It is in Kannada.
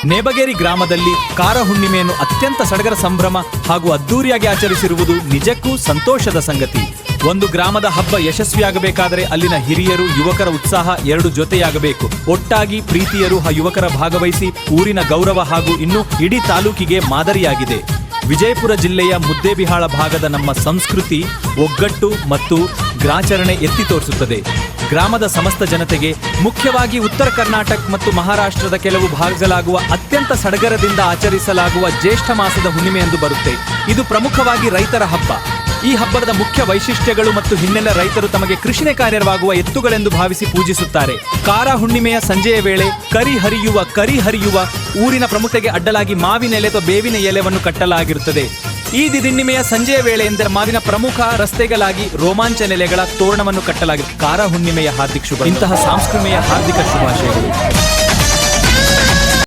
ನೇಬಗೇರಿ ಗ್ರಾಮದಲ್ಲಿ ಕಾರ ಹುಣ್ಣಿಮೆಯನ್ನು ಅತ್ಯಂತ ಸಡಗರ ಸಂಭ್ರಮ ಹಾಗೂ ಅದ್ದೂರಿಯಾಗಿ ಆಚರಿಸಿರುವುದು ನಿಜಕ್ಕೂ ಸಂತೋಷದ ಸಂಗತಿ. ಒಂದು ಗ್ರಾಮದ ಹಬ್ಬ ಯಶಸ್ವಿಯಾಗಬೇಕಾದರೆ ಅಲ್ಲಿನ ಹಿರಿಯರು ಯುವಕರ ಉತ್ಸಾಹ ಎರಡು ಜೊತೆಯಾಗಬೇಕು. ಒಟ್ಟಾಗಿ ಪ್ರೀತಿಯರು ಯುವಕರ ಭಾಗವಹಿಸಿ ಊರಿನ ಗೌರವ ಹಾಗೂ ಇನ್ನು ಇಡೀ ತಾಲೂಕಿಗೆ ಮಾದರಿಯಾಗಿದೆ. ವಿಜಯಪುರ ಜಿಲ್ಲೆಯ ಮುದ್ದೇಬಿಹಾಳ ಭಾಗದ ನಮ್ಮ ಸಂಸ್ಕೃತಿ, ಒಗ್ಗಟ್ಟು ಮತ್ತು ಗ್ರಾಚರಣೆ ಎತ್ತಿ ತೋರಿಸುತ್ತದೆ. ಗ್ರಾಮದ ಸಮಸ್ತ ಜನತೆಗೆ, ಮುಖ್ಯವಾಗಿ ಉತ್ತರ ಕರ್ನಾಟಕ ಮತ್ತು ಮಹಾರಾಷ್ಟ್ರದ ಕೆಲವು ಭಾಗಗಳಾಗುವ ಅತ್ಯಂತ ಸಡಗರದಿಂದ ಆಚರಿಸಲಾಗುವ ಜ್ಯೇಷ್ಠ ಮಾಸದ ಹುಣ್ಣಿಮೆಯಂದು ಬರುತ್ತೆ. ಇದು ಪ್ರಮುಖವಾಗಿ ರೈತರ ಹಬ್ಬ. ಈ ಹಬ್ಬದ ಮುಖ್ಯ ವೈಶಿಷ್ಟ್ಯಗಳು ಮತ್ತು ಹಿನ್ನೆಲೆ ರೈತರು ತಮಗೆ ಕೃಷಿನೇ ಕಾರ್ಯವಾಗುವ ಎತ್ತುಗಳೆಂದು ಭಾವಿಸಿ ಪೂಜಿಸುತ್ತಾರೆ. ಕಾರ ಹುಣ್ಣಿಮೆಯ ಸಂಜೆಯ ವೇಳೆ ಕರಿ ಹರಿಯುವ ಊರಿನ ಪ್ರಮುಖತೆಗೆ ಅಡ್ಡಲಾಗಿ ಮಾವಿನ ಎಲೆ ಅಥವಾ ಬೇವಿನ ಎಲೆಯನ್ನು ಕಟ್ಟಲಾಗಿರುತ್ತದೆ. ಈ ದಿನಿಮೆಯ ಸಂಜೆಯ ವೇಳೆ ಎಂದರೆ ಮಾವಿನ ಪ್ರಮುಖ ರಸ್ತೆಗಳಾಗಿ ರೋಮಾಂಚನ ಎಲೆಗಳ ತೋರಣವನ್ನು ಕಟ್ಟಲಾಗಿರುತ್ತದೆ. ಕಾರ ಹುಣ್ಣಿಮೆಯ ಹಾರ್ದಿಕ ಶುಭ. ಇಂತಹ ಸಾಂಸ್ಕೃತಿಕ ಹಾರ್ದಿಕ ಶುಭಾಶಯಗಳು.